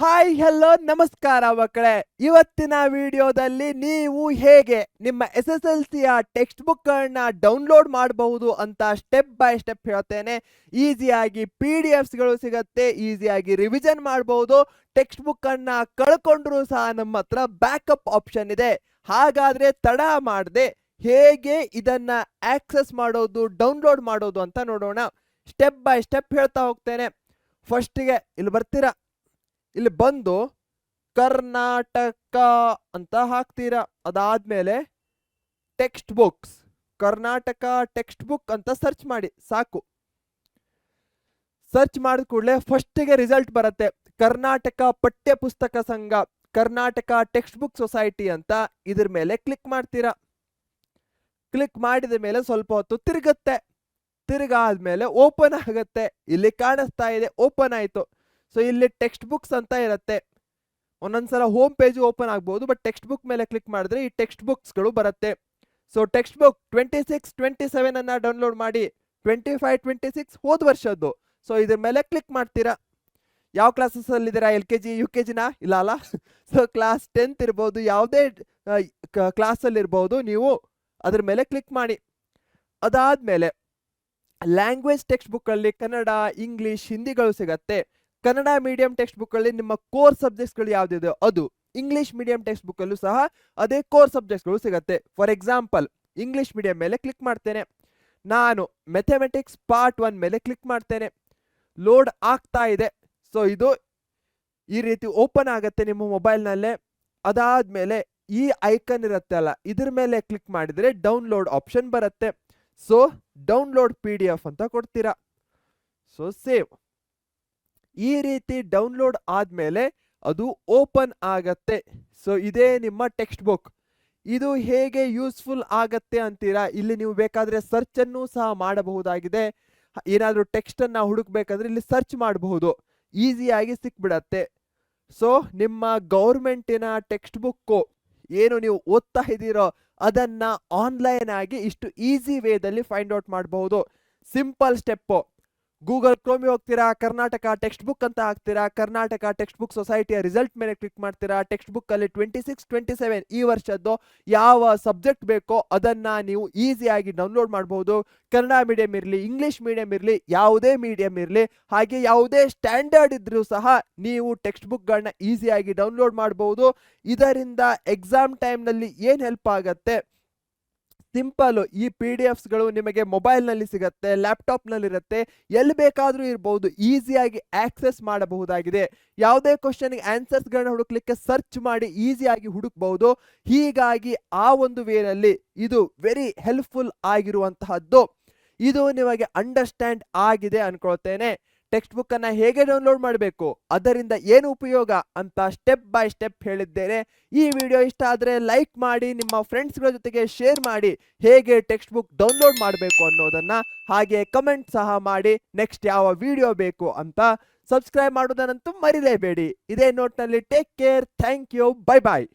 Hi hello ನಮಸ್ಕಾರ ಮಕ್ಕಳೇ. ಇವತ್ತಿನ ವಿಡಿಯೋದಲ್ಲಿ ನೀವು ಹೇಗೆ ನಿಮ್ಮ SSLC ಟೆಕ್ಸ್ಟ್ ಬುಕ್ ಗಳನ್ನ ಡೌನ್ಲೋಡ್ ಮಾಡಬಹುದು ಅಂತ ಸ್ಟೆಪ್ ಬೈ ಸ್ಟೆಪ್ ಹೇಳ್ತೇನೆ. ಈಸಿಯಾಗಿ PDFs ಗಳು ಸಿಗುತ್ತೆ, ಈಸಿಯಾಗಿ ರಿವಿಷನ್ ಮಾಡಬಹುದು. ಟೆಕ್ಸ್ಟ್ ಬುಕ್ ಅನ್ನ ಕಳ್ಕೊಂಡ್ರು ಸಹ ನಮ್ಮ ಹತ್ರ ಬ್ಯಾಕಪ್ ಆಪ್ಷನ್ ಇದೆ. ಹಾಗಾದ್ರೆ ತಡ ಮಾಡದೆ ಹೇಗೆ ಇದನ್ನ ಆಕ್ಸೆಸ್ ಮಾಡೋದು, ಡೌನ್ಲೋಡ್ ಮಾಡೋದು ಅಂತ ನೋಡೋಣ. ಸ್ಟೆಪ್ ಬೈ ಸ್ಟೆಪ್ ಹೇಳ್ತಾ ಹೋಗ್ತೇನೆ. ಫಸ್ಟಿಗೆ ಇಲ್ಲಿ ಬರ್ತೀರಾ, ಇಲ್ಲಿ ಬಂದು ಕರ್ನಾಟಕ ಅಂತ ಹಾಕ್ತೀರಾ. ಅದಾದ್ಮೇಲೆ text books, Karnataka text book ಅಂತ ಸರ್ಚ್ ಮಾಡಿ ಸಾಕು. ಸರ್ಚ್ ಮಾಡಿದ ಕೂಡಲೇ ಫಸ್ಟಿಗೆ ರಿಸಲ್ಟ್ ಬರುತ್ತೆ. ಕರ್ನಾಟಕ ಪಠ್ಯ ಪುಸ್ತಕ ಸಂಘ, ಕರ್ನಾಟಕ ಟೆಕ್ಸ್ಟ್ ಬುಕ್ ಸೊಸೈಟಿ ಅಂತ ಇದ್ರ ಮೇಲೆ ಕ್ಲಿಕ್ ಮಾಡ್ತೀರಾ. ಕ್ಲಿಕ್ ಮಾಡಿದ ಮೇಲೆ ಸ್ವಲ್ಪ ಹೊತ್ತು ತಿರುಗುತ್ತೆ. ತಿರುಗಾದ್ಮೇಲೆ ಓಪನ್ ಆಗುತ್ತೆ. ಇಲ್ಲಿ ಕಾಣಿಸ್ತಾ ಇದೆ, ಓಪನ್ ಆಯ್ತು. ಸೊ ಇಲ್ಲಿ ಟೆಕ್ಸ್ಟ್ ಬುಕ್ಸ್ ಅಂತ ಇರುತ್ತೆ. ಒಂದೊಂದ್ಸಲ ಹೋಮ್ ಪೇಜ್ ಓಪನ್ ಆಗ್ಬಹುದು, ಬಟ್ ಟೆಕ್ಸ್ಟ್ ಬುಕ್ ಮೇಲೆ ಕ್ಲಿಕ್ ಮಾಡಿದ್ರೆ ಈ ಟೆಕ್ಸ್ಟ್ ಬುಕ್ಸ್ಗಳು ಬರುತ್ತೆ. ಸೊ ಟೆಕ್ಸ್ಟ್ ಬುಕ್ 26, 27 ಅನ್ನ ಡೌನ್ಲೋಡ್ ಮಾಡಿ. 25, 26 ಹೋದ ವರ್ಷದ್ದು. ಸೊ ಇದ್ರ ಮೇಲೆ ಕ್ಲಿಕ್ ಮಾಡ್ತೀರಾ. ಯಾವ ಕ್ಲಾಸಸ್ ಅಲ್ಲಿ ಇದ್ದೀರಾ? LKG UKG ನಾ? ಇಲ್ಲ ಅಲ್ಲ. ಸೊ ಕ್ಲಾಸ್ 10th ಇರ್ಬೋದು, ಯಾವುದೇ ಕ್ಲಾಸ್ ಅಲ್ಲಿ ಇರ್ಬೋದು. ನೀವು ಅದ್ರ ಮೇಲೆ ಕ್ಲಿಕ್ ಮಾಡಿ. ಅದಾದ್ಮೇಲೆ ಲ್ಯಾಂಗ್ವೇಜ್ ಟೆಕ್ಸ್ಟ್ ಬುಕ್ ಅಲ್ಲಿ ಕನ್ನಡ, ಇಂಗ್ಲಿಷ್, ಹಿಂದಿಗಳು ಸಿಗತ್ತೆ. ಕನ್ನಡ ಮೀಡಿಯಂ ಟೆಕ್ಸ್ಟ್ ಬುಕ್ ಅಲ್ಲಿ ನಿಮ್ಮ ಕೋರ್ ಸಬ್ಜೆಕ್ಟ್ಸ್ಗಳು ಯಾವ್ದಿದೆ ಅದು. ಇಂಗ್ಲಿಷ್ ಮೀಡಿಯಂ ಟೆಕ್ಸ್ಟ್ ಬುಕ್ ಅಲ್ಲೂ ಸಹ ಅದೇ ಕೋರ್ ಸಬ್ಜೆಕ್ಟ್ಸ್ಗಳು ಸಿಗತ್ತೆ. ಫಾರ್ ಎಕ್ಸಾಂಪಲ್ ಇಂಗ್ಲಿಷ್ ಮೀಡಿಯಂ ಮೇಲೆ ಕ್ಲಿಕ್ ಮಾಡ್ತೇನೆ. ನಾನು ಮ್ಯಾಥಮೆಟಿಕ್ಸ್ ಪಾರ್ಟ್ 1 ಮೇಲೆ ಕ್ಲಿಕ್ ಮಾಡ್ತೇನೆ. ಲೋಡ್ ಆಗ್ತಾ ಇದೆ. ಸೊ ಇದು ಈ ರೀತಿ ಓಪನ್ ಆಗುತ್ತೆ ನಿಮ್ಮ ಮೊಬೈಲ್ನಲ್ಲೇ. ಅದಾದ್ಮೇಲೆ ಈ ಐಕನ್ ಇರುತ್ತೆ ಅಲ್ಲ, ಇದ್ರ ಮೇಲೆ ಕ್ಲಿಕ್ ಮಾಡಿದ್ರೆ ಡೌನ್ಲೋಡ್ ಆಪ್ಷನ್ ಬರುತ್ತೆ. ಸೊ ಡೌನ್ಲೋಡ್ PDF ಅಂತ ಕೊಡ್ತೀರಾ. So save. ಈ ರೀತಿ ಡೌನ್ಲೋಡ್ ಆದ್ಮೇಲೆ ಅದು ಓಪನ್ ಆಗತ್ತೆ. ಸೊ ಇದೇ ನಿಮ್ಮ ಟೆಕ್ಸ್ಟ್ ಬುಕ್. ಇದು ಹೇಗೆ ಯೂಸ್ಫುಲ್ ಆಗತ್ತೆ ಅಂತೀರಾ? ಇಲ್ಲಿ ನೀವು ಬೇಕಾದ್ರೆ ಸರ್ಚ್ ಅನ್ನು ಸಹ ಮಾಡಬಹುದಾಗಿದೆ. ಏನಾದ್ರೂ ಟೆಕ್ಸ್ಟ್ ಅನ್ನ ಹುಡುಕ್ಬೇಕಂದ್ರೆ ಇಲ್ಲಿ ಸರ್ಚ್ ಮಾಡಬಹುದು, ಈಸಿಯಾಗಿ ಸಿಕ್ಬಿಡತ್ತೆ. ಸೊ ನಿಮ್ಮ ಗೌರ್ಮೆಂಟಿನ ಟೆಕ್ಸ್ಟ್ ಬುಕ್ ಏನು ನೀವು ಓದ್ತಾ ಇದ್ದೀರೋ ಅದನ್ನ ಆನ್ಲೈನ್ ಆಗಿ ಇಷ್ಟು ಈಸಿ ವೇದಲ್ಲಿ ಫೈಂಡ್ ಔಟ್ ಮಾಡಬಹುದು. Simple step. ಗೂಗಲ್ ಕ್ರೋಮಿ ಹೋಗ್ತೀರಾ, ಕರ್ನಾಟಕ ಟೆಕ್ಸ್ಟ್ ಬುಕ್ ಅಂತ ಹಾಕ್ತೀರಾ. ಕರ್ನಾಟಕ ಟೆಕ್ಸ್ಟ್ ಬುಕ್ ಸೊಸೈಟಿಯ ರಿಸಲ್ಟ್ ಮೇಲೆ ಕ್ಲಿಕ್ ಮಾಡ್ತೀರಾ. ಟೆಕ್ಸ್ಟ್ ಬುಕ್ ಅಲ್ಲಿ 26, 27 ಈ ವರ್ಷದ್ದು ಯಾವ ಸಬ್ಜೆಕ್ಟ್ ಬೇಕೋ ಅದನ್ನ ನೀವು ಈಸಿಯಾಗಿ ಡೌನ್ಲೋಡ್ ಮಾಡಬಹುದು. ಕನ್ನಡ ಮೀಡಿಯಂ ಇರಲಿ, ಇಂಗ್ಲಿಷ್ ಮೀಡಿಯಂ ಇರಲಿ, ಯಾವುದೇ ಮೀಡಿಯಂ ಇರಲಿ, ಹಾಗೆ ಯಾವುದೇ ಸ್ಟ್ಯಾಂಡರ್ಡ್ ಇದ್ರೂ ಸಹ ನೀವು ಟೆಕ್ಸ್ಟ್ ಬುಕ್ಗಳನ್ನ ಈಸಿಯಾಗಿ ಡೌನ್ಲೋಡ್ ಮಾಡಬಹುದು. ಇದರಿಂದ ಎಕ್ಸಾಮ್ ಟೈಮ್ನಲ್ಲಿ ಏನು ಹೆಲ್ಪ್ ಆಗತ್ತೆ? ಸಿಂಪಲ್. ಈ PDFsಗಳು ನಿಮಗೆ ಮೊಬೈಲ್ನಲ್ಲಿ ಸಿಗುತ್ತೆ, ಲ್ಯಾಪ್ಟಾಪ್ನಲ್ಲಿರುತ್ತೆ, ಎಲ್ಲಿ ಬೇಕಾದರೂ ಇರಬಹುದು. ಈಸಿಯಾಗಿ ಆಕ್ಸೆಸ್ ಮಾಡಬಹುದಾಗಿದೆ. ಯಾವುದೇ ಕ್ವಶನ್ಗೆ ಆನ್ಸರ್ಸ್ಗಳನ್ನ ಹುಡುಕ್ಲಿಕ್ಕೆ ಸರ್ಚ್ ಮಾಡಿ ಈಸಿಯಾಗಿ ಹುಡುಕಬಹುದು. ಹೀಗಾಗಿ ಆ ಒಂದು ವೇನಲ್ಲಿ ಇದು ವೆರಿ ಹೆಲ್ಪ್ಫುಲ್ ಆಗಿರುವಂತಹದ್ದು. ಇದು ನಿಮಗೆ ಅಂಡರ್ಸ್ಟ್ಯಾಂಡ್ ಆಗಿದೆ ಅನ್ಕೊಳ್ತೇನೆ. ಟೆಕ್ಸ್ಟ್ ಬುಕ್ ಅನ್ನ ಹೇಗೆ ಡೌನ್ಲೋಡ್ ಮಾಡಬೇಕು, ಅದರಿಂದ ಏನು ಉಪಯೋಗ ಅಂತ ಸ್ಟೆಪ್ ಬೈ ಸ್ಟೆಪ್ ಹೇಳಿದ್ದೇನೆ. ಈ ವಿಡಿಯೋ ಇಷ್ಟ ಆದ್ರೆ ಲೈಕ್ ಮಾಡಿ, ನಿಮ್ಮ ಫ್ರೆಂಡ್ಸ್ಗಳ ಜೊತೆಗೆ ಶೇರ್ ಮಾಡಿ ಹೇಗೆ ಟೆಕ್ಸ್ಟ್ ಬುಕ್ ಡೌನ್ಲೋಡ್ ಮಾಡಬೇಕು ಅನ್ನೋದನ್ನ. ಹಾಗೆ ಕಮೆಂಟ್ ಸಹ ಮಾಡಿ ನೆಕ್ಸ್ಟ್ ಯಾವ ವಿಡಿಯೋ ಬೇಕು ಅಂತ. ಸಬ್ಸ್ಕ್ರೈಬ್ ಮಾಡೋದನ್ನಂತೂ ಮರಿಲೇಬೇಡಿ. ಇದೇ ನೋಟ್ನಲ್ಲಿ take care. Thank you. Bye bye.